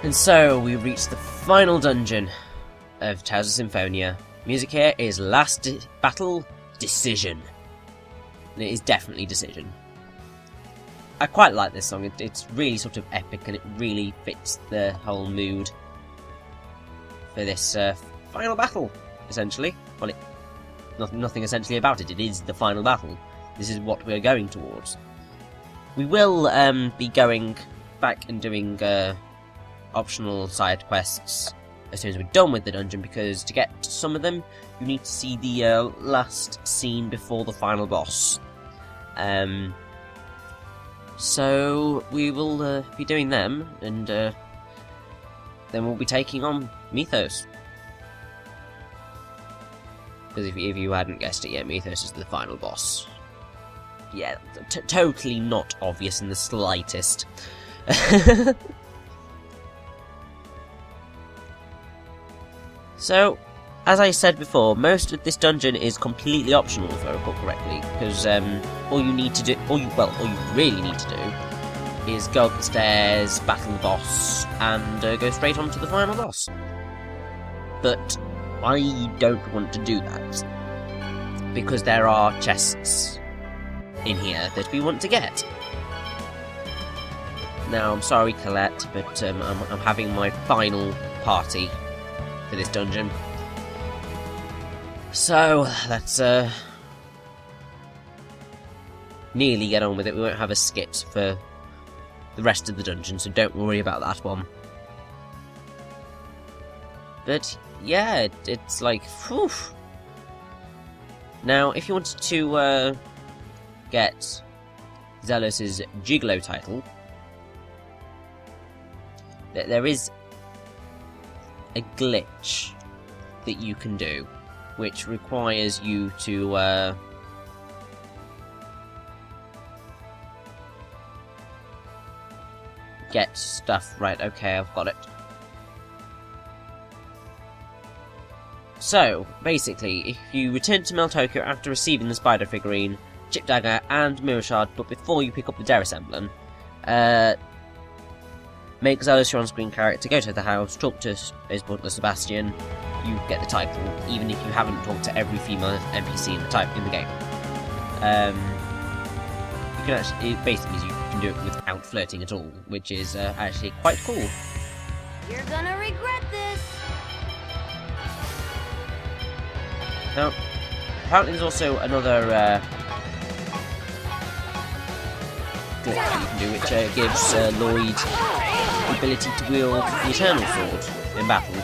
And so we reach the final dungeon of Tales of Symphonia. Music here is Last Battle Decision. And it is definitely Decision. I quite like this song. It's really sort of epic and it really fits the whole mood for this final battle, essentially. Well, nothing essentially about it. It is the final battle. This is what we're going towards. We will be going back and doing optional side quests as soon as we're done with the dungeon, because to get some of them you need to see the last scene before the final boss. So we will be doing them, and then we'll be taking on Mythos. Because if you hadn't guessed it yet, Mythos is the final boss. Yeah, totally not obvious in the slightest. So, as I said before, most of this dungeon is completely optional, if I recall correctly, because all you really need to do is go up the stairs, battle the boss, and go straight on to the final boss. But I don't want to do that, because there are chests in here that we want to get. Now, I'm sorry, Colette, but I'm having my final party for this dungeon. So, let's nearly get on with it. We won't have a skip for the rest of the dungeon, so don't worry about that one. But, yeah, it's like, whew. Now, if you wanted to get Zelos's Gigolo title, there is a glitch that you can do, which requires you to get stuff. Right, okay, I've got it. So, basically, if you return to Meltokyo after receiving the spider figurine, chip dagger, and mirror shard, but before you pick up the Derris emblem, make Zelos your on-screen character, go to the house, talk to his butler Sebastian, you get the title, even if you haven't talked to every female NPC in the game. You can actually, it basically means you can do it without flirting at all, which is actually quite cool. You're gonna regret this. Now, apparently there's also another glitch that you can do, which gives Lloyd the ability to wield the Eternal Sword in battle.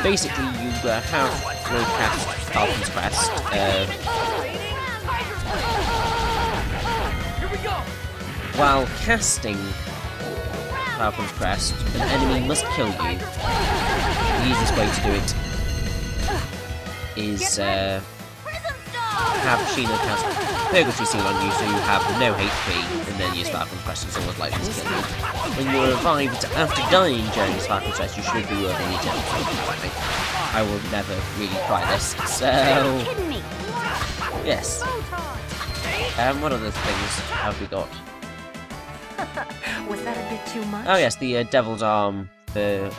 Basically, you have Lloyd cast Falcon's Crest. While casting Falcon's Crest, an enemy must kill you. The easiest way to do it is have Sheena cast Purgatory Seal on you, so you have no HP, and then use Falcon's Crest and someone's likely to kill you. When you're revived after dying during this Falcon's Crest, you should be wielding the Eternal Sword. I will never really try this, so yes. What other things have we got? Was that a bit too much? Oh yes, the Devil's Arm for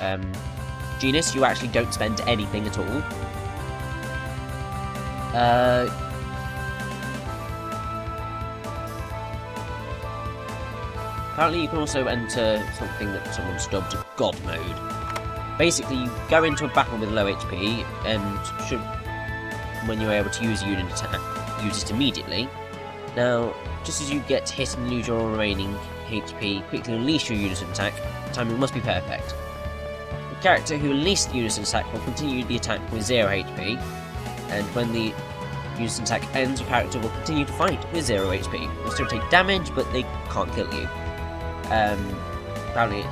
Genis. You actually don't spend anything at all. Apparently you can also enter something that someone dubbed God Mode. Basically, you go into a battle with low HP, and when you're able to use a unit attack, use it immediately. Now, just as you get hit and lose your remaining HP, quickly unleash your unit attack. The timing must be perfect. The character who unleashed the unit attack will continue the attack with 0 HP, and when the unit attack ends, your character will continue to fight with 0 HP. They'll still take damage, but they can't kill you. Apparently it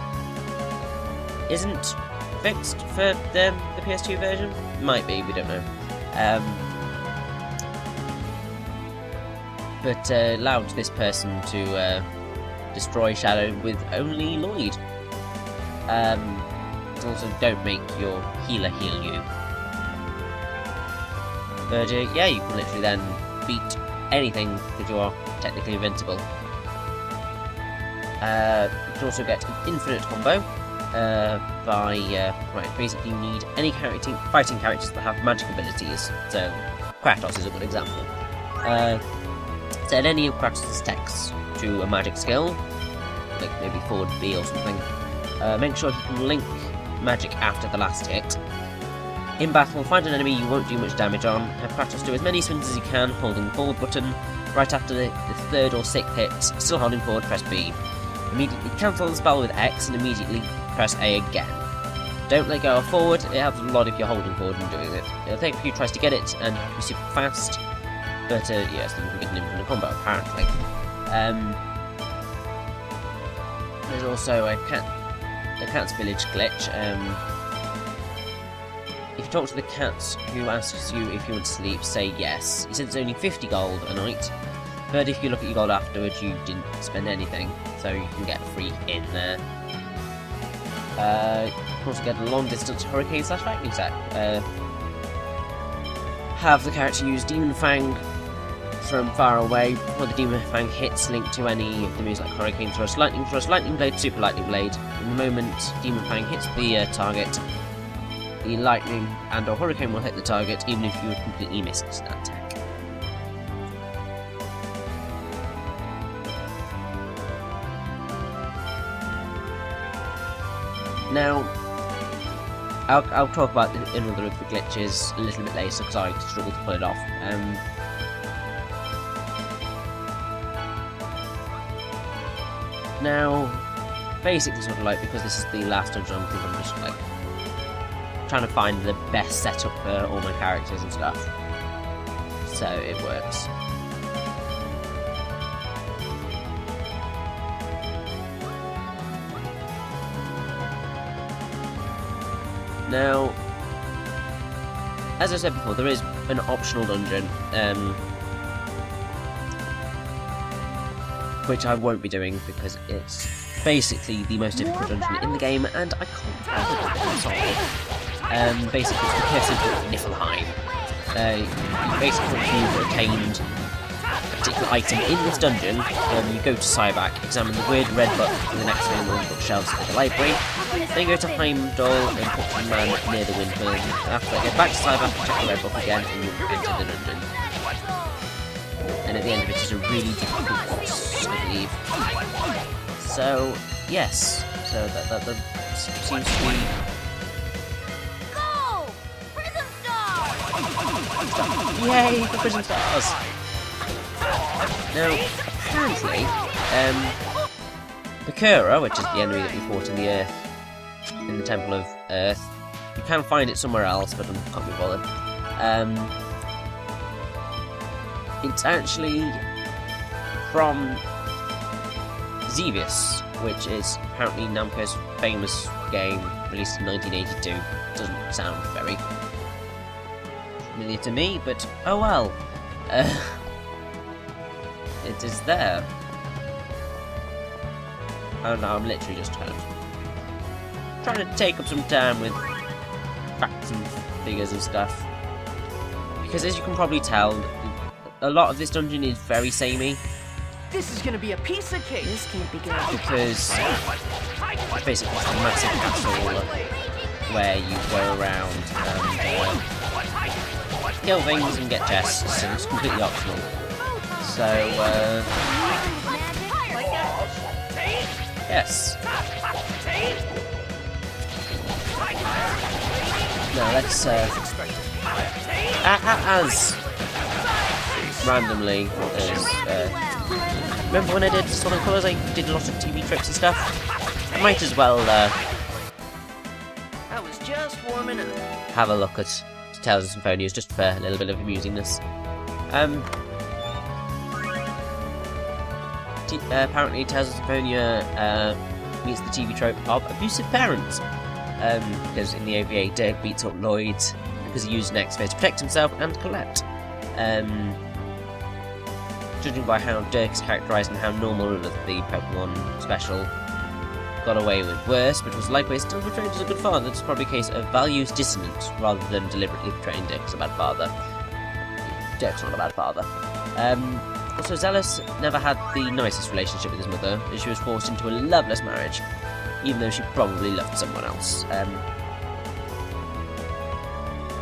isn't fixed for the PS2 version? Might be, we don't know. But allowed this person to destroy Shadow with only Lloyd. Also, don't make your healer heal you. But yeah, you can literally then beat anything because you are technically invincible. You can also get an infinite combo right, basically you need any fighting characters that have magic abilities. So Kratos is a good example. Set any of Kratos' texts to a magic skill, like maybe forward B or something. Make sure he can link magic after the last hit. In battle, find an enemy you won't do much damage on. Have Kratos do as many swings as he can, holding the forward button. Right after the third or sixth hit, still holding forward, press B. Immediately cancel the spell with X and immediately press A again. Don't let go of forward, it helps a lot if you're holding forward and doing it. It'll take a few tries to get it and be super fast, but yes, then you can get an infinite combo apparently. There's also a cat's village glitch. If you talk to the cat who asks you if you want to sleep, say yes. He says it's only 50 gold a night, but if you look at your gold afterwards, you didn't spend anything, so you can get a free in there. You can also get a long-distance hurricane/lightning attack. Have the character use Demon Fang from far away. When the Demon Fang hits, link to any of the moves like Hurricane Thrust, Lightning Blade, Super Lightning Blade. In the moment Demon Fang hits the target, the Lightning and/or Hurricane will hit the target, even if you completely missed that attack. Now, I'll talk about another of the glitches a little bit later because I struggled to pull it off. Now, basically sort of like, because this is the last dungeon, I think I'm just like trying to find the best setup for all my characters and stuff. So it works. Now, as I said before, there is an optional dungeon, which I won't be doing because it's basically the most difficult dungeon in the game, and I can't solve it. Basically, it's the Curse of Niflheim. Basically, once you've obtained a particular item in this dungeon, you go to Sylvarant, examine the weird red book in the next room on the bookshelves at the library, then go to Heimdall and talk to the man near the windmill. After that, get back to Sylvarant, check the red book again, and you'll enter the dungeon. And at the end of it is a really difficult boss, I believe. So, yes. So that seems to be... Go! Prism Star! Yay, for Prism Stars! Now, apparently, Bakura, which is the enemy that we fought in the Earth, in the Temple of Earth, you can find it somewhere else, but I can't be bothered. It's actually from Xevious, which is apparently Namco's famous game released in 1982. Doesn't sound very familiar to me, but oh well. It is there. I don't know, I'm literally just trying to take up some time with facts and figures and stuff. Because as you can probably tell, a lot of this dungeon is very samey. This is gonna be a piece of cake. This can't be good. Because it's basically just a massive castle where you go around and kill things and get chests, and it's completely optional. So, yes. Now let's, as randomly as, remember when I did Sonic Colors, I did a lot of TV trips and stuff? I might as well, I was just warming up. have a look at Tales of Symphonia just for a little bit of amusingness. Apparently Tales of Symphonia meets the TV trope of abusive parents. Because in the OVA, Dirk beats up Lloyd because he used an X-Sphere to protect himself and Colette. Judging by how Dirk is characterised and how normal the Pokemon special got away with worse, but was likewise still portrayed as a good father, it's probably a case of values dissonance rather than deliberately portraying Dirk as a bad father. Dirk's not a bad father. Also, Zealous never had the nicest relationship with his mother, as she was forced into a loveless marriage, even though she probably loved someone else.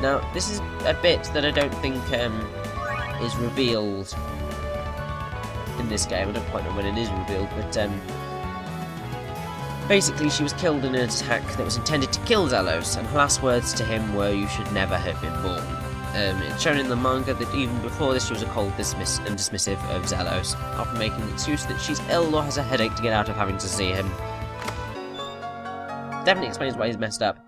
Now, this is a bit that I don't think is revealed in this game. I don't quite know when it is revealed, but basically she was killed in an attack that was intended to kill Zealous, and her last words to him were, "You should never have been born." It's shown in the manga that even before this she was a cold and dismissive of Zealous, often making the excuse that she's ill or has a headache to get out of having to see him. Definitely explains why he's messed up.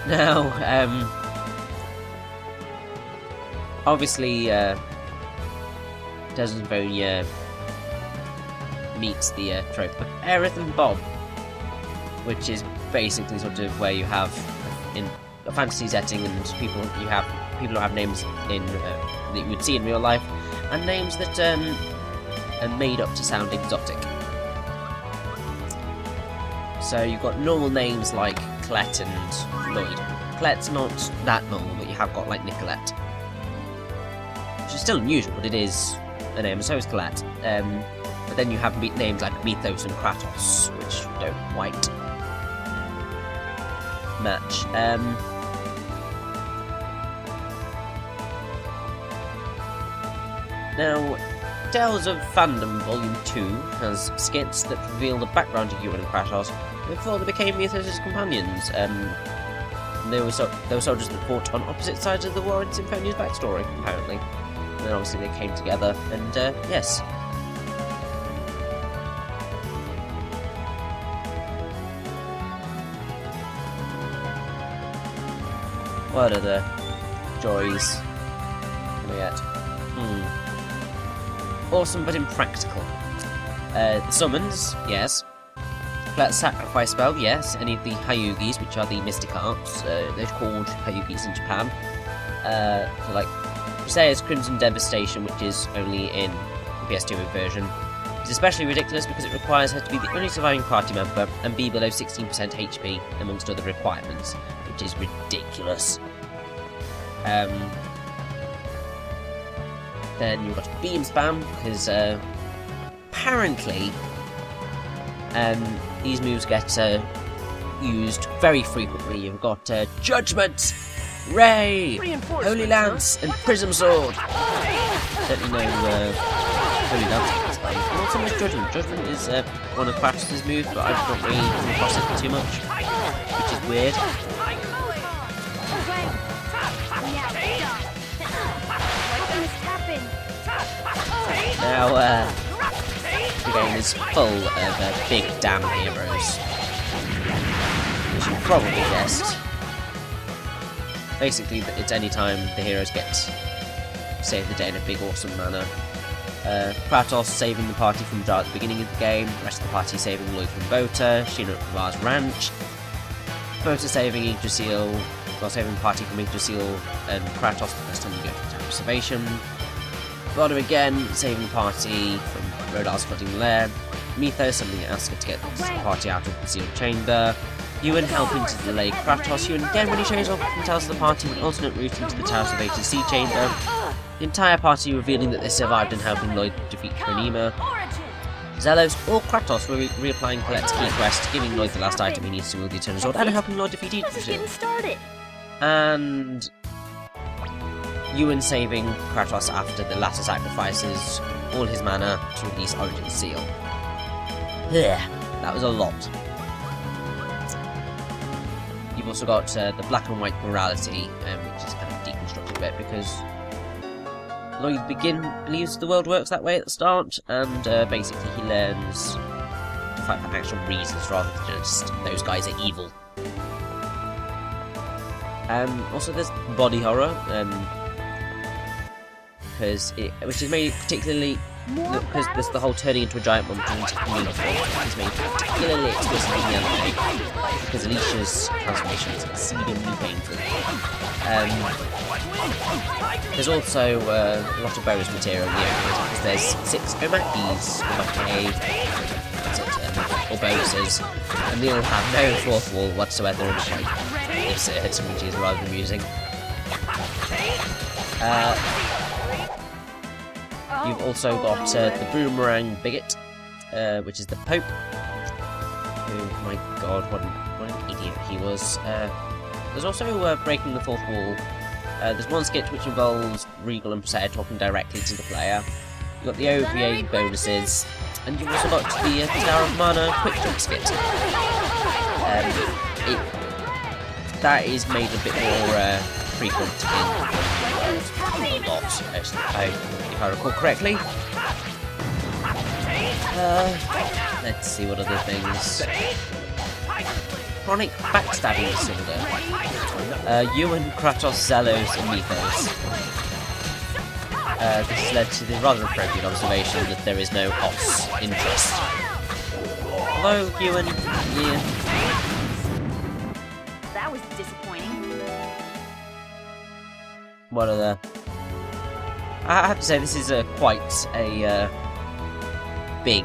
Now, obviously, Tales of Symphonia meets the trope of Aerith and Bob, which is basically sort of where you have in a fantasy setting, and people who have names in that you would see in real life, and names that are made up to sound exotic. So you've got normal names like Colette and Lloyd. Colette's not that normal, but you have got like Nicolette, which is still unusual, but it is a name, and so is Colette. But then you have names like Mythos and Kratos, which don't quite match. Now, Tales of Fandom Volume 2 has skits that reveal the background of Ewan and Kratos before they became Mythos' companions. They were soldiers that fought on opposite sides of the war in Symphonia's backstory, apparently. And then obviously they came together, and yes. What are the joys can I get? Awesome but impractical. The summons, yes. Colette's sacrifice spell, yes. Any of the Hyugis, which are the mystic arts, they're called Hyugis in Japan. So like, Brisea's Crimson Devastation, which is only in the PS2 version, is especially ridiculous because it requires her to be the only surviving party member and be below 16% HP, amongst other requirements, which is ridiculous. Then you've got Beam Spam, because apparently these moves get used very frequently. You've got Judgment, Ray, Holy Lance, and Prism Sword. Certainly no Holy Lance in this game. And also there's Judgment. Judgment is one of Kratos' moves, but I've not really come across it too much, which is weird. Now, the game is full of big damn heroes, which you probably guessed. Basically, it's any time the heroes get save the day in a big awesome manner. Kratos saving the party from Jar at the beginning of the game, the rest of the party saving Lloyd from Bota, Sheena at Pavar's ranch, Bota saving Yggdrasil, while saving the party from Yggdrasil and Kratos the first time you go to the observation. Bota again, saving the party from Rodal's flooding lair. Mythos summoning Asuka to get the party out of the sealed chamber. Ewan helping to delay Kratos. Ewan again when he shows up and tells the party an alternate route into the Towers of Age's sea chamber. The entire party revealing that they survived and helping Lloyd defeat Kronima. Zealous or Kratos were reapplying Colette's key quest, giving Lloyd the last item he needs to wield the Eternal Sword, and helping Lloyd defeat Yggdrasil. And Ewan saving Kratos after the latter sacrifices all his mana to release Origin's Seal. That was a lot. You've also got the black and white morality, which is kind of deconstructed a bit, because Lloyd believes the world works that way at the start, and basically he learns to fight for actual reasons rather than just those guys are evil. Also there's body horror, which is made particularly because there's the whole turning into a giant monster and taking form is made particularly explicit in the anime, because Alicia's transformation is exceedingly painful. There's also a lot of bonus material in the opening, because there's 6 Omakis, or bonuses, and they all have no fourth wall whatsoever in the shape. which is rather amusing. You've also got the Boomerang Bigot, which is the Pope. Oh my god, what an idiot he was. There's also Breaking the Fourth Wall. There's one skit which involves Regal and Presea talking directly to the player. You've got the OVA bonuses, and you've also got the Tower of Mana quick jump skit. That is made a bit more frequent in a lot, if I recall correctly. Let's see what other things. Chronic backstabbing disorder. Ewan, Kratos, Zelos, and Mythos. This has led to the rather appropriate observation that there is no OS interest. Although Ewan, yeah. That was disappointing. What other? I have to say this is quite a big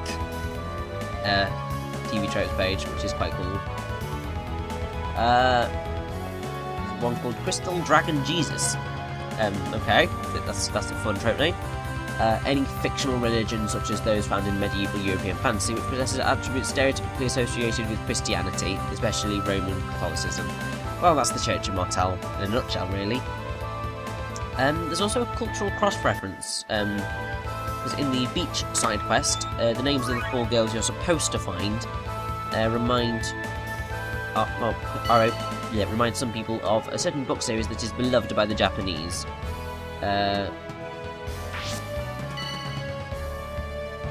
TV tropes page, which is quite cool. One called Crystal Dragon Jesus. Okay, that's a fun trope name. Any fictional religion, such as those found in medieval European fantasy, which possesses attributes stereotypically associated with Christianity, especially Roman Catholicism. Well, that's the Church of Martel in a nutshell, really. There's also a cultural cross-reference, because in the beach side quest, the names of the 4 girls you're supposed to find remind some people of a certain book series that is beloved by the Japanese. Okay,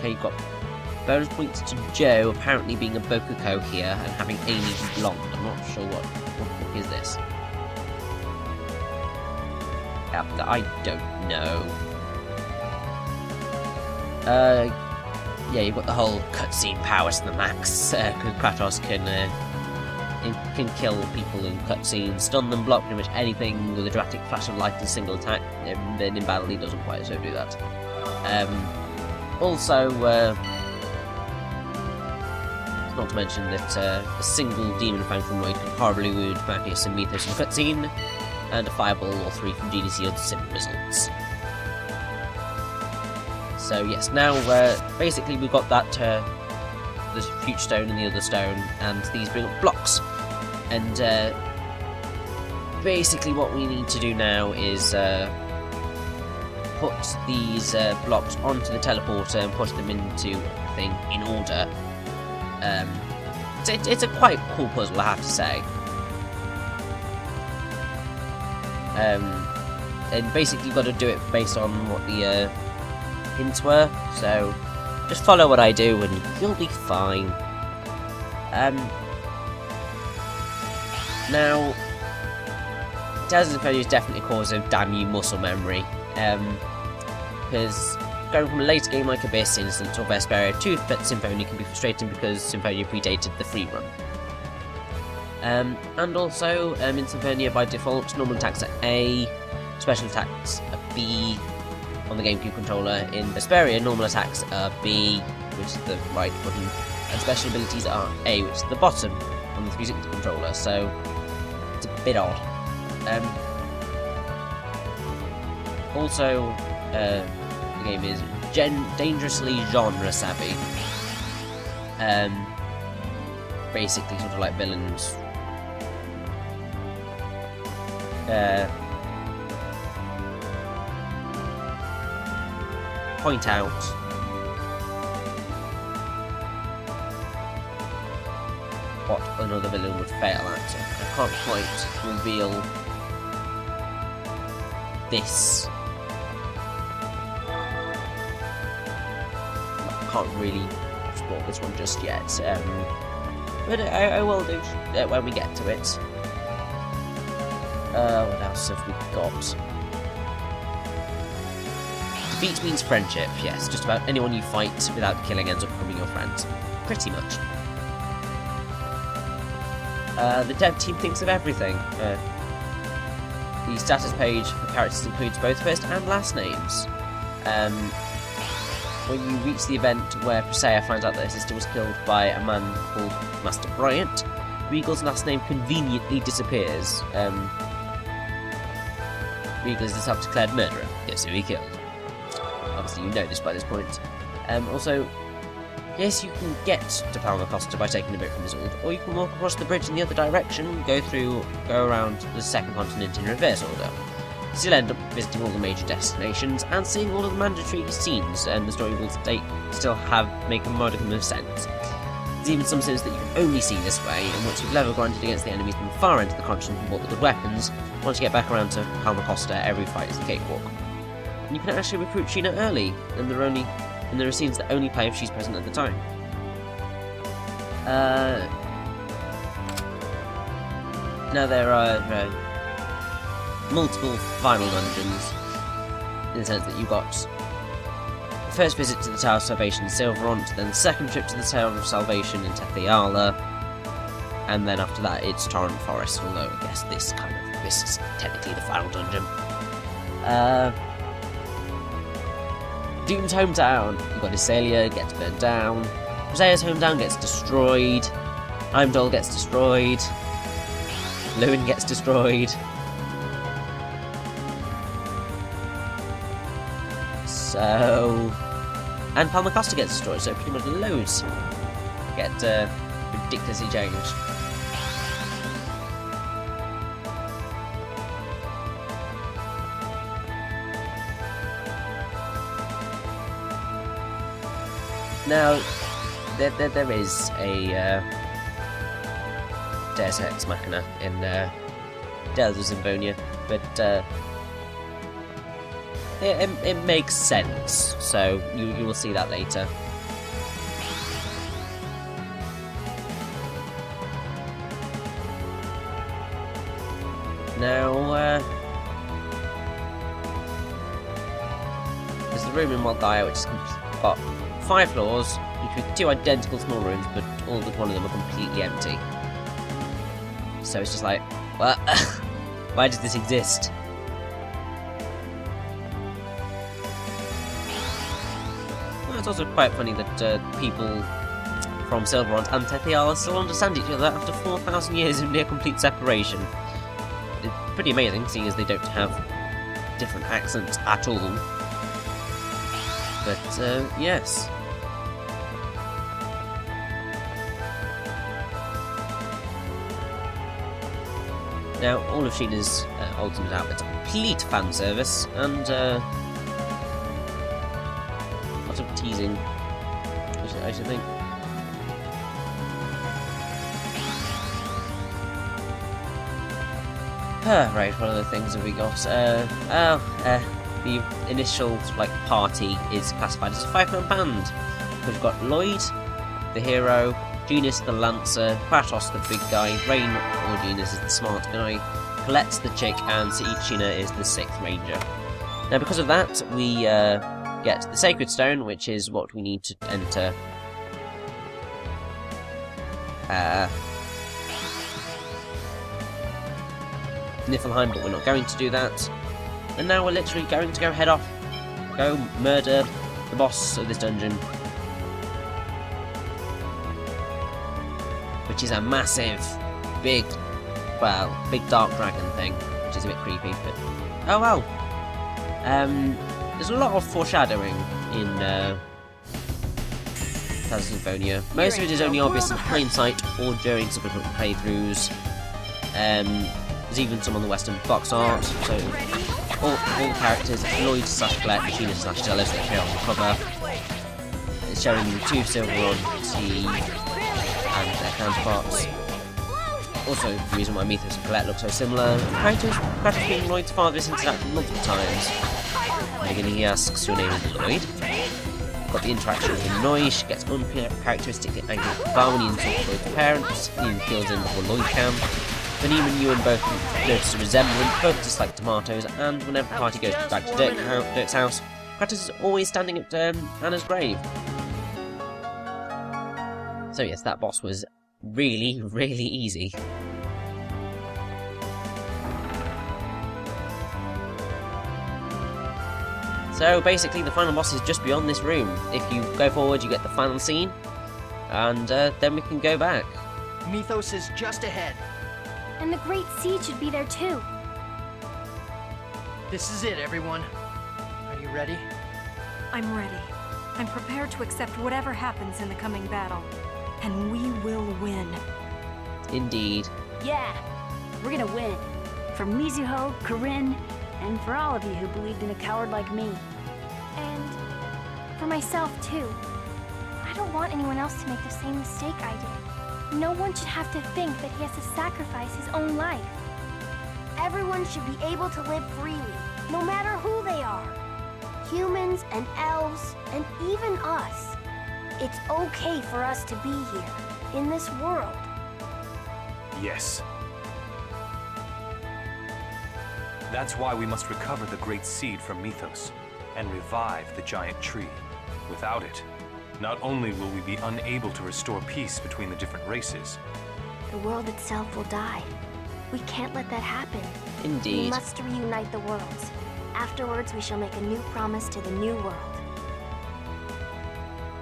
you've got bonus points to Joe apparently being a Bokuko here and having Amy be blonde. I'm not sure what book is this. I don't know. Yeah, you've got the whole cutscene powers to the max, because Kratos can kill people in cutscenes, stun them, block pretty much anything with a dramatic flash of light and single attack, and then in battle he doesn't quite so do that. Also, not to mention that a single demon found from Lloyd can horribly wound Magnus and Mythos in cutscene, and a fireball or 3 from Genis yield sim results. So yes, now basically we've got that the future stone and the other stone, and these bring up blocks. And basically what we need to do now is put these blocks onto the teleporter and push them into a thing in order. It's a quite cool puzzle, I have to say. And basically you've got to do it based on what the hints were, so just follow what I do and you'll be fine. Now, Tales of Symphonia is definitely a cause of damn you muscle memory, because going from a later game like Abyss, Innocence or Vesperia to Symphonia can be frustrating because Symphonia predated the free run. And also, in Symphonia by default, normal attacks are A, special attacks are B on the GameCube controller. In Vesperia, normal attacks are B, which is the right button, and special abilities are A, which is the bottom on the 360 controller, so it's a bit odd. Also, the game is dangerously genre savvy. Basically, sort of like villains. Point out what another villain would fail at. I can't quite reveal this. I can't really explore this one just yet, but I will do when we get to it. What else have we got? Defeat means friendship, yes. Just about anyone you fight without killing ends up becoming your friend. Pretty much. The dev team thinks of everything. The status page for characters includes both first and last names. When you reach the event where Presea finds out that her sister was killed by a man called Master Bryant, Regal's last name conveniently disappears. Regal is the self-declared murderer. Yes, who he killed. Obviously, you know this by this point. Also, yes, you can get to Palma Costa by taking a bit from Isolde, or you can walk across the bridge in the other direction, go around the second continent in reverse order. Still end up visiting all the major destinations and seeing all of the mandatory scenes, and the story will still make a modicum of sense. There's even some scenes that you can only see this way, and once you've level grinded against the enemies from the far end of the continent and bought the good weapons, once you get back around to Palma Costa, every fight is a cakewalk. And you can actually recruit Sheena early, and there are scenes that only play if she's present at the time. Now there are multiple final dungeons, in the sense that you've got the first visit to the Tower of Salvation in Sylvarant, then the second trip to the Tower of Salvation in Tethe'alla, and then after that it's Torrent Forest, although I guess this is technically the final dungeon. Doom's hometown. You've got Isalia, gets burned down. Hosea's hometown gets destroyed. Heimdall gets destroyed. Lewin gets destroyed. So... and Palma Costa gets destroyed, so pretty much loads get ridiculously changed. Now, there is a Deus Ex Machina in Tales of Symphonia, but it makes sense, so you will see that later. Now, there's the room in Moldaya, which has got 5 floors, each with 2 identical small rooms, but all but one of them are completely empty. So it's just like, what? Why does this exist? Well, it's also quite funny that people from Sylvarant and Tethe'alla still understand each other after 4,000 years of near complete separation. It's pretty amazing, seeing as they don't have different accents at all. But, yes. Now, all of Sheena's ultimate outfits are complete fan service, and lots of teasing, I should think. Right, what other things have we got? The initial party is classified as a 5-man band. We've got Lloyd, the hero, Genis the lancer, Kratos the big guy, Raine or Genis is the smart guy, Colette's the chick, and Sheena is the 6th ranger. Now because of that, we get the Sacred Stone, which is what we need to enter Niflheim, but we're not going to do that. And now we're literally going to head off, go murder the boss of this dungeon, which is a massive, big dark dragon thing, which is a bit creepy, but oh well. There's a lot of foreshadowing in Tales of Symphonia. Most of it is only obvious in plain sight or during subsequent playthroughs. There's even some on the Western box art, so all the characters, Lloyd / Colette, Sheena / Tethe'alla, that appear on the cover. It's showing the 2 Sylvarant and their counterparts. Also, the reason why Mithras and Colette look so similar, Kratos being Lloyd's father is hinted at multiple times. In the beginning he asks, "Your name is Lloyd?" Got the interaction with Noi, she gets uncharacteristically angry at the bar when he insults Lloyd's parents, he even kills him before Lloyd can. Then even you and both notice a resemblance, both dislike tomatoes, and whenever the party goes back to Dirk's house, Kratos is always standing at Anna's grave. So yes, that boss was really, really easy. So basically the final boss is just beyond this room. If you go forward you get the final scene, and then we can go back. Mythos is just ahead. And the Great Seed should be there too. This is it, everyone. Are you ready? I'm ready. I'm prepared to accept whatever happens in the coming battle. And we will win. Indeed. Yeah, we're gonna win. For Mizuho, Corinne, and for all of you who believed in a coward like me. And for myself too. I don't want anyone else to make the same mistake I did. No one should have to think that he has to sacrifice his own life. Everyone should be able to live freely, no matter who they are. Humans and elves, and even us. It's okay for us to be here, in this world. Yes. That's why we must recover the Great Seed from Mythos, and revive the giant tree. Without it, not only will we be unable to restore peace between the different races, The world itself will die. We can't let that happen. We Indeed. must reunite the worlds. Afterwards, we shall make a new promise to the new world.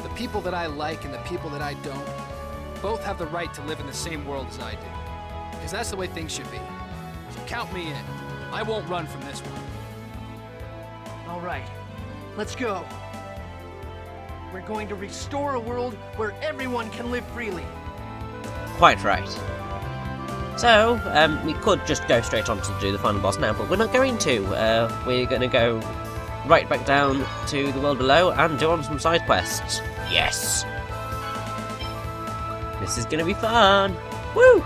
The people that I like and the people that I don't both have the right to live in the same world as I do. Because that's the way things should be. So count me in. I won't run from this one. All right, let's go. We're going to restore a world where everyone can live freely. Quite right. So, we could just go straight on to do the final boss now, but we're not going to. We're going to go right back down to the world below and do on some side quests. Yes! This is going to be fun! Woo!